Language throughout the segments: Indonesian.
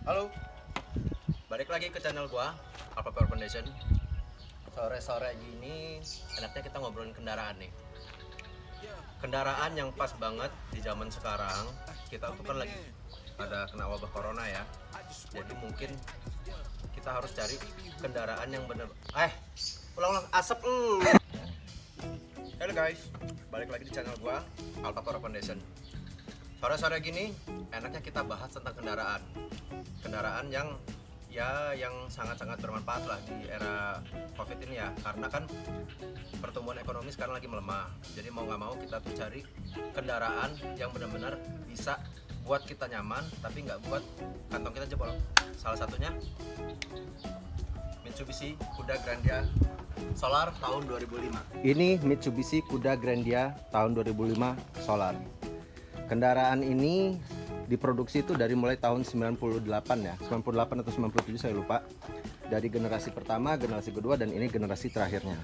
Halo, balik lagi ke channel gua, Alpha Power Foundation. Sore-sore gini, enaknya kita ngobrolin kendaraan nih. Kendaraan yang pas banget di zaman sekarang. Kita tuh kan lagi ada kena wabah corona ya. Jadi mungkin kita harus cari kendaraan yang bener. Ulang-ulang asap. Halo guys, balik lagi di channel gua, Alpha Power Foundation. Sore-sore gini, enaknya kita bahas tentang kendaraan yang sangat-sangat bermanfaat lah di era COVID ini ya, karena kan pertumbuhan ekonomi sekarang lagi melemah. Jadi mau nggak mau kita tuh cari kendaraan yang benar-benar bisa buat kita nyaman tapi nggak buat kantong kita jebol. Salah satunya Mitsubishi Kuda Grandia Solar tahun 2005. Ini Mitsubishi Kuda Grandia tahun 2005 Solar. Kendaraan ini diproduksi itu dari mulai tahun 98 ya, 98 atau 97 saya lupa. Dari generasi pertama, generasi kedua, dan ini generasi terakhirnya.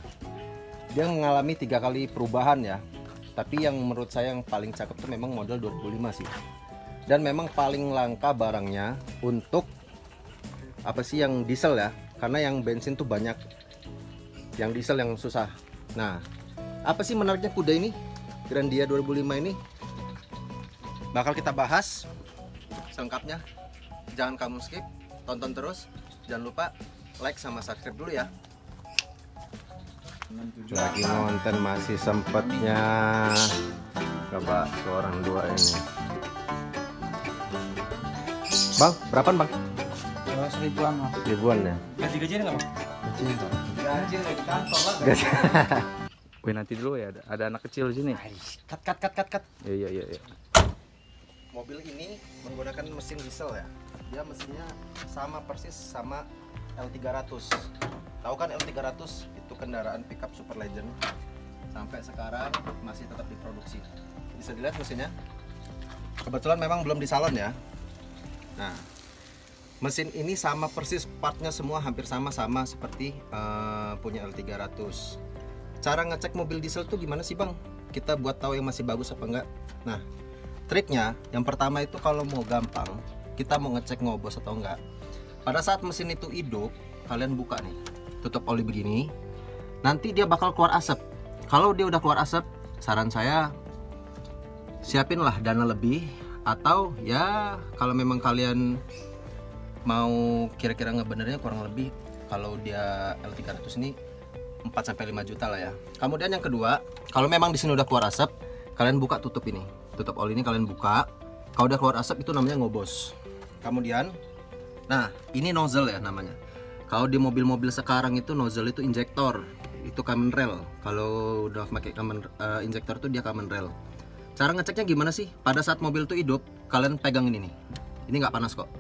Dia mengalami 3 kali perubahan ya. Tapi yang menurut saya yang paling cakep itu memang model 2005 sih. Dan memang paling langka barangnya untuk apa sih yang diesel ya, karena yang bensin tuh banyak. Yang diesel yang susah. Nah, apa sih menariknya kuda ini? Grandia 2005 ini bakal kita bahas selengkapnya. Jangan kamu skip, tonton terus. Jangan lupa like sama subscribe dulu ya. Lagi nonton masih sempatnya. Coba seorang dua ini. Bang, berapaan bang? Seribuan mas. Ribuan ya. Gaji-gajian nggak mas? Gaji lagi kantor lah. Gue nanti dulu ya, ada anak kecil di sini. Cut. Iya. Mobil ini menggunakan mesin diesel ya. Dia mesinnya sama persis sama L300. Tahu kan L300 itu kendaraan pickup super legend. Sampai sekarang masih tetap diproduksi. Bisa dilihat mesinnya. Kebetulan memang belum di salon ya. Nah, mesin ini sama persis, partnya semua hampir sama-sama seperti punya L300. Cara ngecek mobil diesel tuh gimana sih bang? Kita buat tahu yang masih bagus apa enggak. Nah, triknya yang pertama itu kalau mau gampang, kita mau ngecek ngobos atau enggak. Pada saat mesin itu hidup, kalian buka nih, tutup oli begini. Nanti dia bakal keluar asap. Kalau dia udah keluar asap, saran saya siapinlah dana lebih, atau ya kalau memang kalian mau kira-kira ngebenernya kurang lebih, kalau dia L300 ini 4-5 juta lah ya. Kemudian yang kedua, kalau memang di sini udah keluar asap, kalian buka tutup ini. Tutup oli ini kalian buka. Kalau udah keluar asap itu namanya ngobos. Kemudian, nah ini nozzle ya namanya. Kalau di mobil-mobil sekarang itu nozzle itu injektor, itu common rail. Kalau udah pakai injektor itu dia common rail. Cara ngeceknya gimana sih? Pada saat mobil itu hidup, kalian pegang ini nih. Ini nggak panas kok.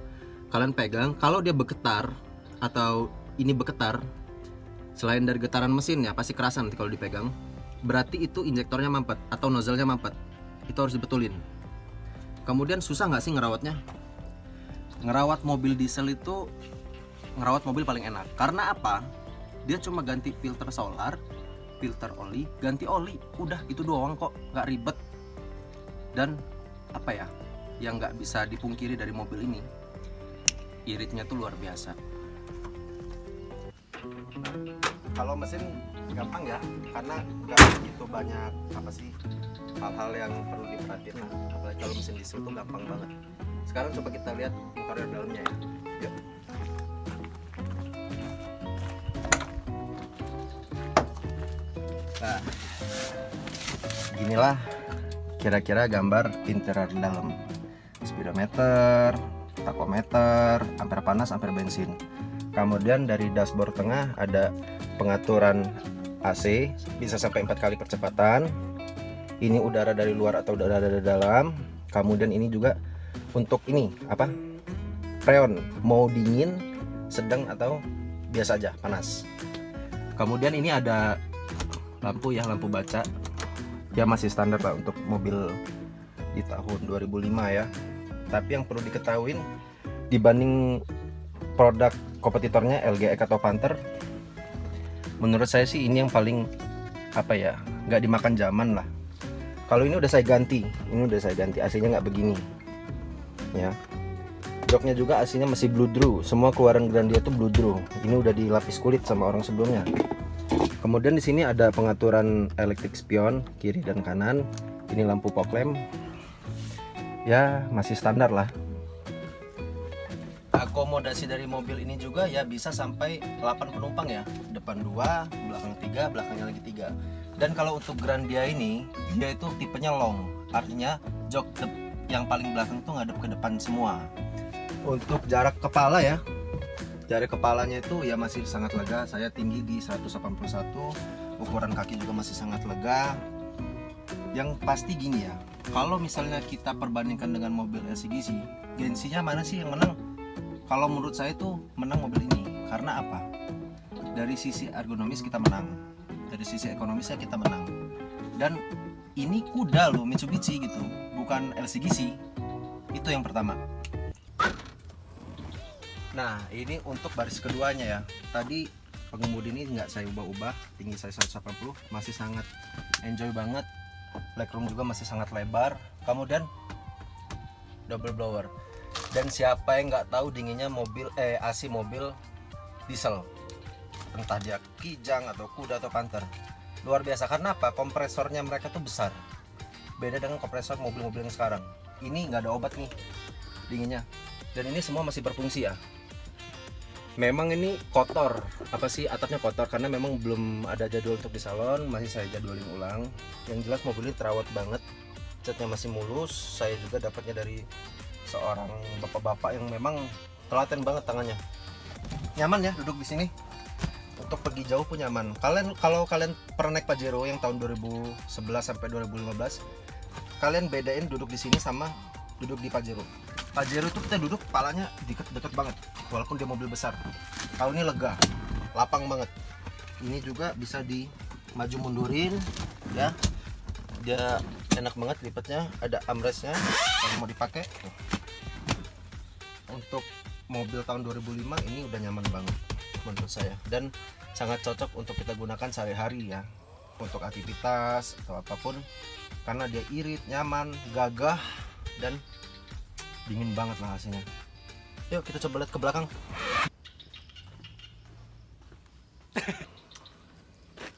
Kalian pegang. Kalau dia bergetar atau ini bergetar, selain dari getaran mesin ya pasti kerasa nanti kalau dipegang. Berarti itu injektornya mampet atau nozzle-nya mampet. Itu harus dibetulin. Kemudian susah nggak sih ngerawatnya? Ngerawat mobil diesel itu ngerawat mobil paling enak. Karena apa? Dia cuma ganti filter solar, filter oli, ganti oli. Udah itu doang kok, nggak ribet. Dan apa ya? Yang nggak bisa dipungkiri dari mobil ini, iritnya tuh luar biasa. Kalau mesin gampang ya, karena nggak begitu banyak apa sih hal-hal yang perlu diperhatiin. Apalagi kalau mesin diesel tuh gampang banget. Sekarang coba kita lihat interior dalamnya ya. Yuk. Nah, inilah kira-kira gambar interior dalam. Speedometer, tachometer, ampere panas, ampere bensin. Kemudian dari dashboard tengah ada pengaturan AC, bisa sampai 4 kali percepatan. Ini udara dari luar atau udara dari dalam. Kemudian ini juga untuk ini apa? Freon, mau dingin, sedang atau biasa aja, panas. Kemudian ini ada lampu ya, lampu baca. Ya masih standar lah untuk mobil di tahun 2005 ya. Tapi yang perlu diketahui dibanding produk kompetitornya LGX atau Panther, menurut saya sih ini yang paling apa ya, nggak dimakan zaman lah. Kalau ini udah saya ganti, AC-nya nggak begini ya. Joknya juga aslinya masih Blue Drew. Semua keluaran Grandia itu Blue Drew. Ini udah dilapis kulit sama orang sebelumnya. Kemudian di sini ada pengaturan electric spion kiri dan kanan. Ini lampu fog lamp. Ya, masih standar lah. Akomodasi dari mobil ini juga ya bisa sampai 8 penumpang ya. Depan 2, belakang 3, belakangnya lagi 3. Dan kalau untuk Grandia ini, dia itu tipenya long. Artinya jok yang paling belakang tuh ngadep ke depan semua. Untuk jarak kepala ya, jarak kepalanya itu ya masih sangat lega. Saya tinggi di 181, ukuran kaki juga masih sangat lega. Yang pasti gini ya, kalau misalnya kita perbandingkan dengan mobil LCGC, gengsinya mana sih yang menang? Kalau menurut saya tuh menang mobil ini. Karena apa? Dari sisi ergonomis kita menang, dari sisi ekonomisnya kita menang. Dan ini kuda loh, Mitsubishi gitu, bukan LCGC. Itu yang pertama. Nah, ini untuk baris keduanya ya. Tadi pengemudi ini nggak saya ubah-ubah, tinggi saya 180, masih sangat enjoy banget. Legroom juga masih sangat lebar. Kemudian double blower. Dan siapa yang nggak tahu dinginnya mobil AC mobil diesel, entah dia Kijang atau Kuda atau Panther, luar biasa. Karena apa? Kompresornya mereka tuh besar, beda dengan kompresor mobil-mobil yang sekarang. Ini nggak ada obat nih dinginnya, dan ini semua masih berfungsi ya. Memang ini kotor, apa sih, atapnya kotor karena memang belum ada jadwal untuk di salon, masih saya jadwalin ulang. Yang jelas mobil ini terawat banget, catnya masih mulus. Saya juga dapatnya dari seorang bapak-bapak yang memang telaten banget tangannya. Nyaman ya duduk di sini. Untuk pergi jauh pun nyaman. Kalau kalian pernah naik Pajero yang tahun 2011 sampai 2015, kalian bedain duduk di sini sama duduk di Pajero. Pajero itu kita duduk kepalanya deket banget, walaupun dia mobil besar. Kalau ini lega, lapang banget. Ini juga bisa di maju mundurin ya. Dia enak banget lipatnya, ada armrestnya kalau mau dipakai. Untuk mobil tahun 2005 ini udah nyaman banget menurut saya, dan sangat cocok untuk kita gunakan sehari-hari ya, untuk aktivitas atau apapun, karena dia irit, nyaman, gagah, dan dingin banget lah hasilnya. Yuk kita coba lihat ke belakang.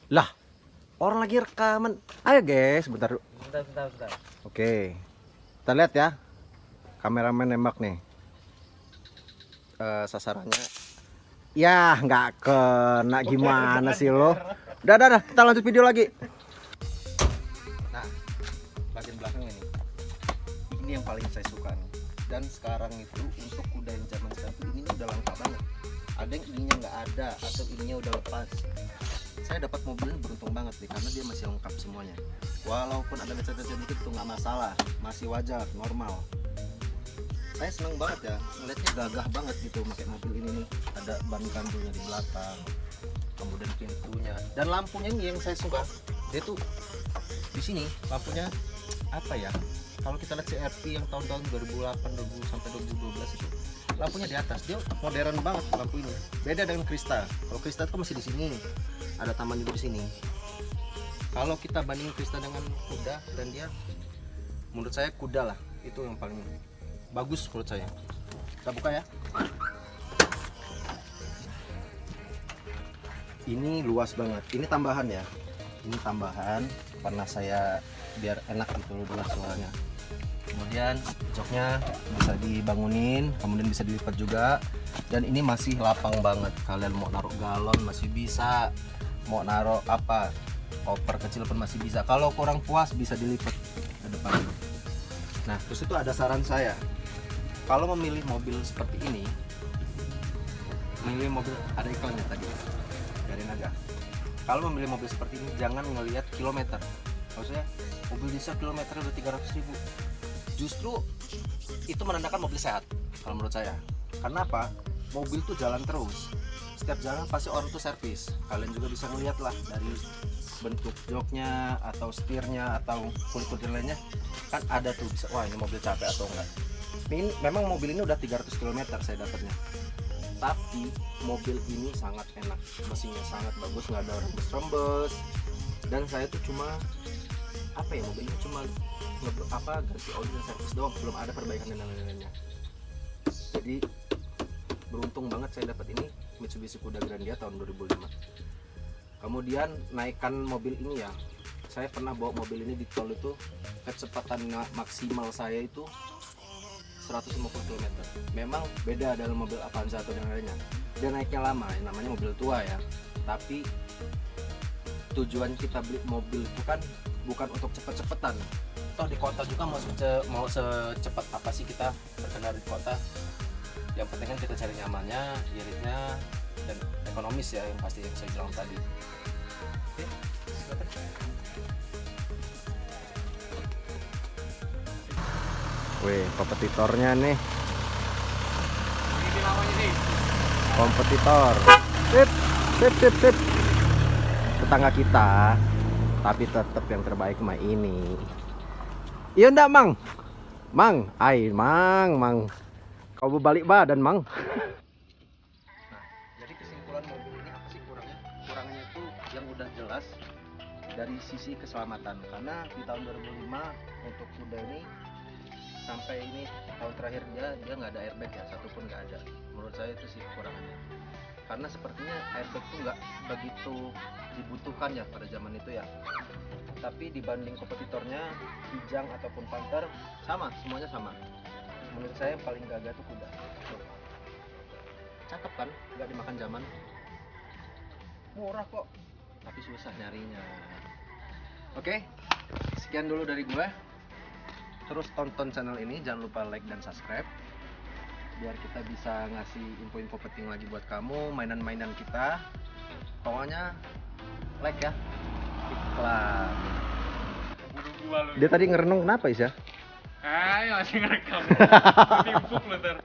Lah, orang lagi rekaman. Ayo guys, bentar. Oke, kita lihat ya. Kameramen nembak nih. Sasarannya. Ya, nggak kena, gimana sih lo? Dah, kita lanjut video lagi. Nah, bagian belakang ini yang paling saya suka nih. Dan sekarang itu untuk kuda yang zaman sekarang ini udah lengkap banget. Ada yang ininya nggak ada atau ininya udah lepas. Saya dapat mobil ini beruntung banget nih, karena dia masih lengkap semuanya. Walaupun ada lecet-lecet dikit itu nggak masalah, masih wajar, normal. Saya seneng banget ya, ngeliatnya gagah banget gitu pakai mobil ini nih. Ada ban gandunya di belakang, kemudian pintunya dan lampunya ini yang saya suka. Dia tuh di sini lampunya apa ya? Kalau kita lihat CRV yang tahun-tahun 2008 sampai 2012 itu, lampunya di atas. Dia modern banget lampu ini. Beda dengan Krista. Kalau Krista itu masih di sini, ada taman juga di sini. Kalau kita bandingin Krista dengan Kuda, dan dia, menurut saya Kuda lah itu yang paling bagus menurut saya. Kita buka ya. Ini luas banget. Ini tambahan ya. Ini tambahan karena saya biar enak gitu loh dengar suaranya. Kemudian joknya bisa dibangunin, kemudian bisa dilipat juga. Dan ini masih lapang banget. Kalian mau naruh galon masih bisa, mau naruh apa, koper kecil pun masih bisa. Kalau kurang puas bisa dilipat ke depan. Nah, terus itu ada saran saya. Kalau memilih mobil seperti ini, memilih mobil, ada iklannya tadi, biarin aja. Kalau memilih mobil seperti ini, jangan ngelihat kilometer. Maksudnya mobil diesel kilometer udah 300.000. Justru itu menandakan mobil sehat kalau menurut saya. Karena apa? Mobil tuh jalan terus. Setiap jalan pasti orang tuh servis. Kalian juga bisa melihat lah dari bentuk joknya atau setirnya atau kulit-kulit lainnya, kan ada tuh bisa, wah ini mobil capek atau enggak. Ini memang mobil ini udah 300 km saya dapatnya. Tapi mobil ini sangat enak, mesinnya sangat bagus, nggak ada rembes-rembes. Dan saya tuh cuma apa ya, mobil ini cuma ganti oli dan servis doang, belum ada perbaikan dan lain-lainnya. Jadi beruntung banget saya dapat ini Mitsubishi Kuda Grandia tahun 2005. Kemudian naikkan mobil ini ya, saya pernah bawa mobil ini di tol itu, kecepatan maksimal saya itu 150 km. Memang beda dalam mobil Avanza atau yang lainnya, dia naiknya lama, yang namanya mobil tua ya. Tapi tujuan kita beli mobil itu kan bukan untuk cepet-cepetan. Toh di kota juga mau secepat apa sih kita berkendara di kota. Yang penting kan kita cari nyamannya, iritnya, dan ekonomis ya, yang pasti yang saya bilang tadi. Oke, silakan. Wih, kompetitornya nih. Ini namanya nih. Kompetitor. Sip. Tetangga kita, tapi tetap yang terbaik mah ini. Iya ndak, Mang? Mang, Mang. Kau berbalik badan, Mang. Nah, jadi kesimpulan mobil ini apa sih kurangnya? Kurangnya itu yang udah jelas dari sisi keselamatan. Karena di tahun 2005 untuk kuda ini sampai ini tahun terakhir dia nggak ada airbag ya, satupun nggak ada. Menurut saya itu sih kekurangannya. Karena sepertinya airbag itu nggak begitu dibutuhkan ya pada zaman itu ya. Tapi dibanding kompetitornya Kijang ataupun Panther sama, semuanya sama. Menurut saya yang paling gagah tuh kuda. Tuh. Cakep kan, nggak dimakan zaman. Murah kok, tapi susah nyarinya. Oke, sekian dulu dari gue. Terus tonton channel ini, jangan lupa like dan subscribe biar kita bisa ngasih info-info penting lagi buat kamu, mainan-mainan kita. Pokoknya like ya. Iklan. Dia tadi ngerenung kenapa Isya? Masih ngerekam. Timpuk lu ntar.